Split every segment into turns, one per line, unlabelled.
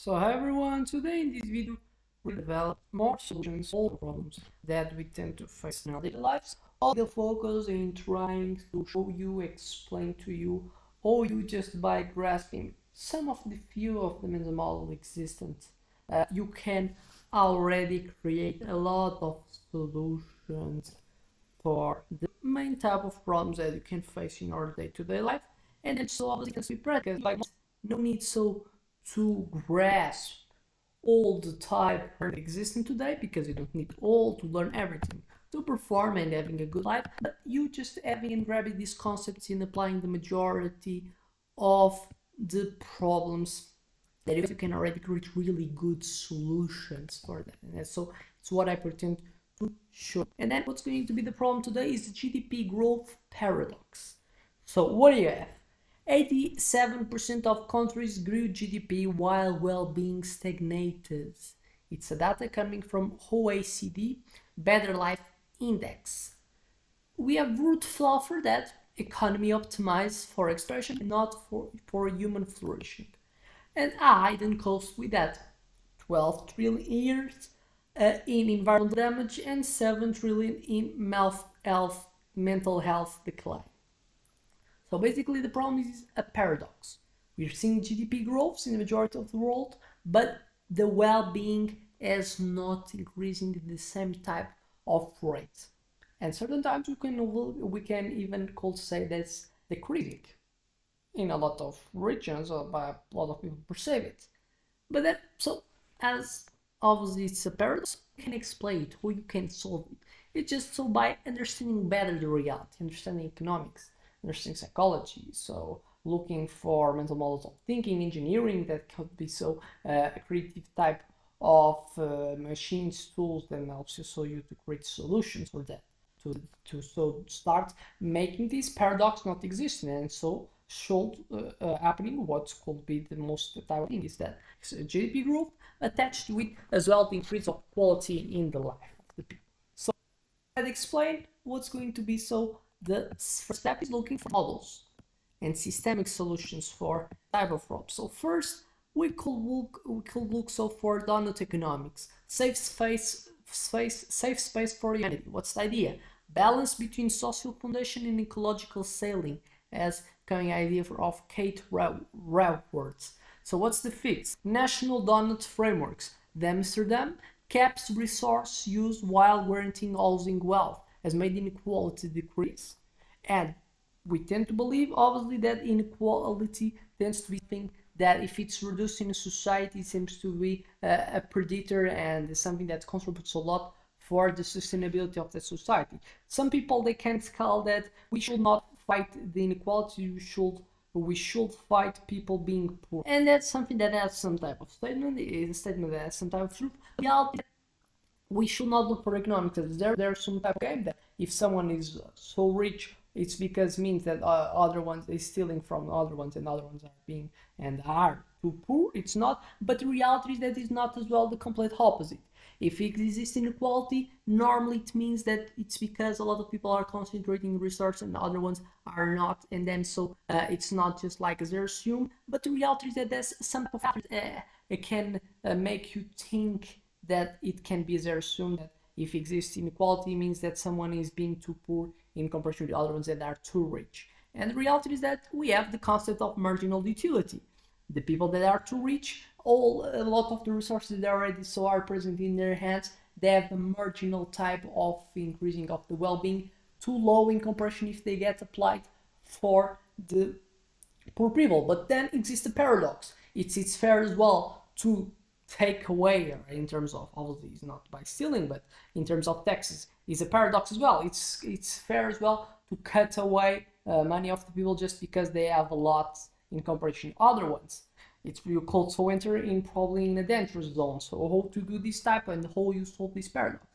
So hi everyone, today in this video we develop more solutions to all problems that we tend to face in our daily lives. All the focus in trying to show you, explain to you, or you just by grasping some of the few of them in the model existent, you can already create a lot of solutions for the main type of problems that you can face in your day-to-day life. And then so obviously can be practical, like no need so to grasp all the type that existing today, because you don't need all to learn everything to perform and having a good life, but you just having and grabbing these concepts and applying the majority of the problems that you can already create really good solutions for them. And so it's what I pretend to show. And then what's going to be the problem today is the GDP growth paradox. So what do you have? 87% of countries grew GDP while well-being stagnated. It's a data coming from OECD Better Life Index. We have root flaw for that. Economy optimized for extraction, not for human flourishing. And I then close with that. 12 trillion years in environmental damage and 7 trillion in mental health decline. So basically the problem is a paradox. We're seeing GDP growth in the majority of the world, but the well-being is not increasing at the same type of rate. And certain times we can even say that's decreasing in a lot of regions, or by a lot of people perceive it. But that, so as obviously it's a paradox, you can explain it or you can solve it. It's just so by understanding better the reality, understanding economics, understanding psychology, so looking for mental models of thinking, engineering that could be so a creative type of machines, tools that helps you so you to create solutions for that. To so start making this paradox not exist, and so should happening what could be the most type thing is that GDP growth attached with as well the increase of quality in the life of the people. So I'd explain what's going to be. So the first step is looking for models and systemic solutions for type of problems. So first we could look so for donut economics, safe space for humanity. What's the idea? Balance between social foundation and ecological sailing, as coming idea of Kate Raworth. So what's the fix? National donut frameworks. The Amsterdam caps resource use while guaranteeing housing wealth, has made inequality decrease. And we tend to believe, obviously, that inequality tends to be thing that if it's reduced in a society, it seems to be a predator and something that contributes a lot for the sustainability of the society. Some people, they can't call that we should not fight the inequality, we should fight people being poor. And that's something that has some type of statement, is a statement that has some type of truth. We should not look for economics. There's some type of game that if someone is so rich, it's because means that other ones is stealing from other ones and other ones are being and are too poor. It's not, but the reality is that it's not as well the complete opposite. If it exists inequality, normally it means that it's because a lot of people are concentrating resources and other ones are not, and then so it's not just like as they assume, but the reality is that there's some factors it can make you think that it can be as they assume that if exists inequality means that someone is being too poor in comparison to the other ones that are too rich. And the reality is that we have the concept of marginal utility. The people that are too rich, a lot of the resources that already so are present in their hands, they have a marginal type of increasing of the well-being, too low in comparison if they get applied for the poor people. But then exists a paradox. It's fair as well to take away in terms of, obviously it's not by stealing, but in terms of taxes is a paradox as well. It's fair as well to cut away money of the people just because they have a lot in comparison to other ones. It's you could also enter in probably in a dangerous zone. So how to do this type and how you solve this paradox?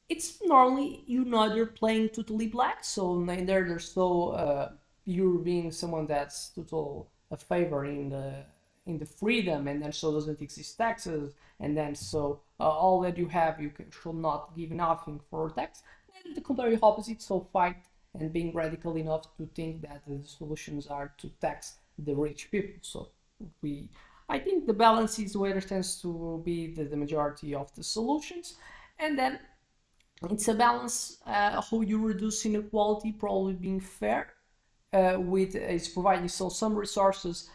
It's normally you neither playing totally black, so neither there's so you're being someone that's total a favor in the freedom, and then so doesn't exist taxes, and then so all that you have should not give nothing for tax. And the complete opposite, so fight and being radical enough to think that the solutions are to tax the rich people. So we I think the balance is where tends to be the majority of the solutions. And then it's a balance how you reduce inequality, probably being fair with is providing so some resources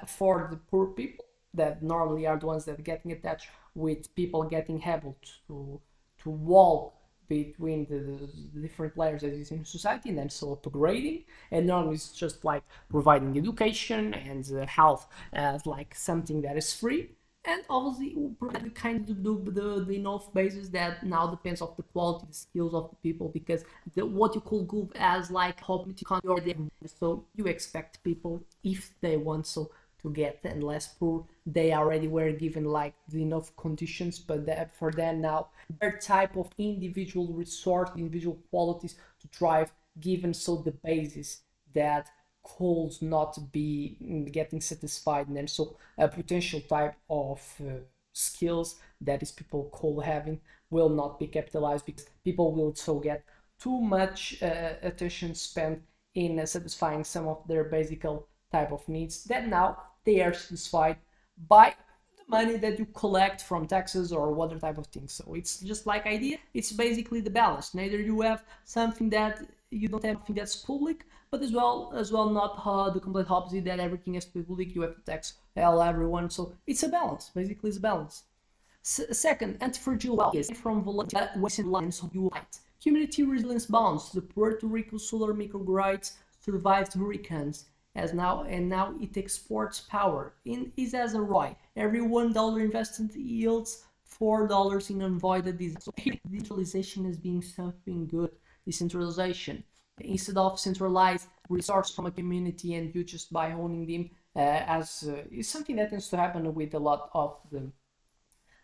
for the poor people that normally are the ones that are getting attached with people getting able to walk between the different layers that is in society, and then so upgrading. And normally it's just like providing education and health as like something that is free, and obviously provide the kind of the enough basis that now depends of the quality, the skills of the people, because what you could give as like community content, so you expect people if they want so to get and less poor, they already were given like the enough conditions, but that for them now their type of individual resource, individual qualities to thrive, given so the basis that calls not be getting satisfied, and then so a potential type of skills that is people call having will not be capitalized, because people will so get too much attention spent in satisfying some of their basic type of needs that now they are satisfied by the money that you collect from taxes or other type of things. So it's just like idea, it's basically the balance. Neither you have something that you don't have something that's public, but as well not the complete opposite that everything has to be public, you have to tax everyone. So it's a balance, basically it's a balance. Second, anti-fragile wealth from volatile lines you light. Community resilience bonds. The Puerto Rico solar microgrids survived hurricanes now it exports power. Is as a ROI. Every $1 invested yields $4 in avoided disaster. So digitalization as being something good. Decentralization. Instead of centralized resource from a community and you just by owning them, as is something that tends to happen with a lot of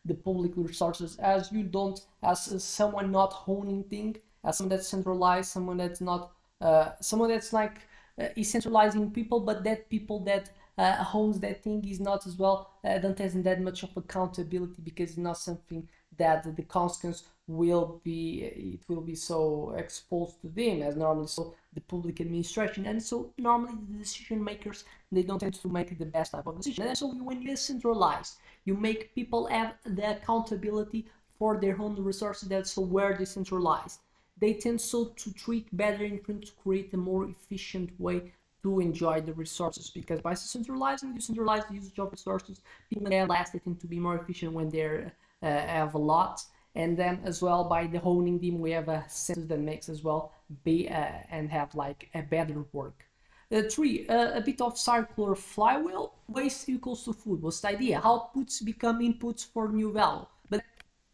the public resources, as you don't, as someone not owning thing, as someone that's centralized, someone that's not someone that's like is centralizing people, but that people that owns that thing is not as well, don't have that much of accountability, because it's not something that the consequence will be, it will be so exposed to them as normally so the public administration. And so normally the decision makers, they don't tend to make the best type of decision. And so when you decentralize, you make people have the accountability for their own resources, that's so where decentralized, they tend so to treat better in terms to create a more efficient way to enjoy the resources, because by decentralizing the usage of resources, people have less, they tend to be more efficient when they have a lot. And then as well by the owning them, we have a sense that makes as well be and have like a better work. Three, a bit of circular flywheel. Waste equals to food. What's the idea? Outputs become inputs for new value. But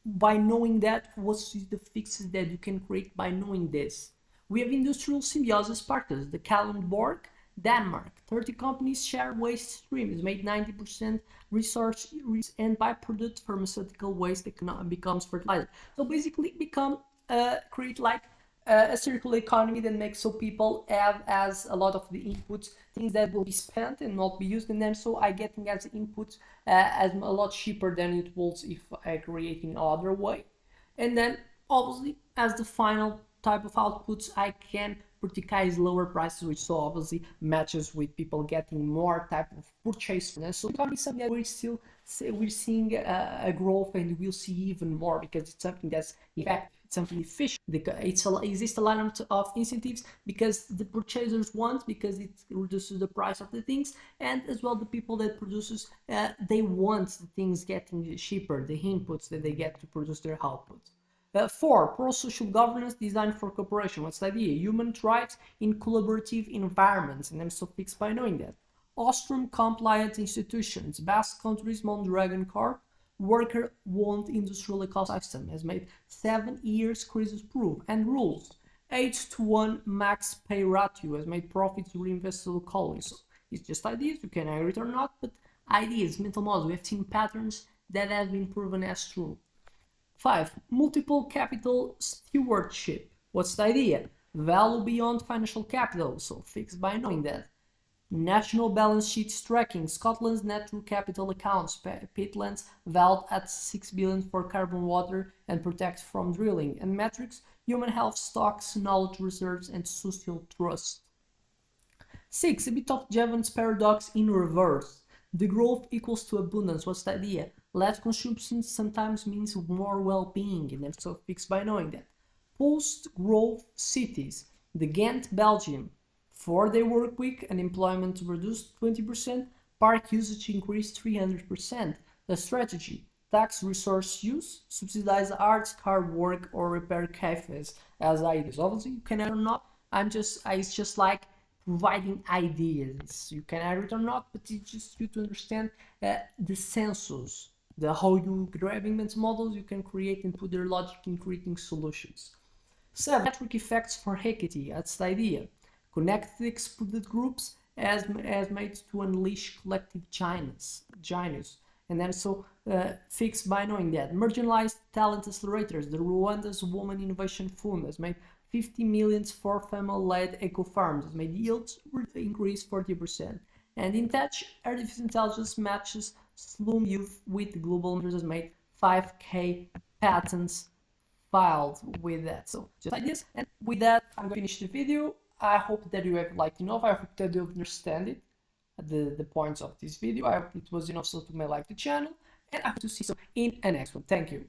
by knowing that, what's the fixes that you can create by knowing this? We have industrial symbiosis partners, the Kalundborg, Denmark. 30 companies share waste streams, made 90% resource and byproduct pharmaceutical waste becomes fertilizer. So basically become create like a circular economy that makes so people have as a lot of the inputs, things that will be spent and not be used, and then so I getting as inputs as a lot cheaper than it was if I creating other way. And then obviously as the final type of outputs, I can prioritize lower prices, which so obviously matches with people getting more type of purchase. So it's probably something that we're seeing a growth, and we'll see even more, because it's something that's effective, it's something efficient. Exists a lot of incentives because the purchasers want, because it reduces the price of the things, and as well the people that produces they want the things getting cheaper, the inputs that they get to produce their outputs. 4. Pro-social governance designed for cooperation. What's the idea? Human thrives in collaborative environments, and I'm so fixed by knowing that. Ostrom compliant institutions. Basque Country's Mondragon Corp. Worker want industrial ecosystem has made 7 years crisis proof and rules. 8-to-1 max pay ratio has made profits reinvested locally. So it's just ideas, you can agree it or not, but ideas, mental models. We have seen patterns that have been proven as true. 5. Multiple capital stewardship. What's the idea? Value beyond financial capital, so fixed by knowing that. National balance sheet tracking. Scotland's natural capital accounts peatlands valued at 6 billion for carbon, water, and protect from drilling. And metrics: human health, stocks, knowledge reserves, and social trust. 6. A bit of Jevons paradox in reverse. The growth equals to abundance. What's the idea? Less consumption sometimes means more well-being, and then so fixed by knowing that. Post-growth cities. The Ghent, Belgium. 4-day work week, unemployment reduced 20%, park usage increased 300%. The strategy. Tax resource use, subsidize arts, car work, or repair cafes as ideas. Obviously, you can add or not. It's just like providing ideas. You can add it or not, but it's just you to understand the census, the how you grabbing mental models you can create and put their logic in creating solutions. 7. Network effects for equity. That's the idea. Connect the excluded groups as made to unleash collective genius. And then so fixed by knowing that. Marginalized talent accelerators. The Rwanda's Women Innovation Fund has made 50 million for family-led eco-farms, has made yields increase 40%. And in touch, artificial intelligence matches slum youth with global leaders, has made 5K patents filed with that. So just like this, and with that, I'm going to finish the video. I hope that you have liked enough. I hope that you understand it, the points of this video. I hope it was enough so to like the channel, and I hope to see you in the next one. Thank you.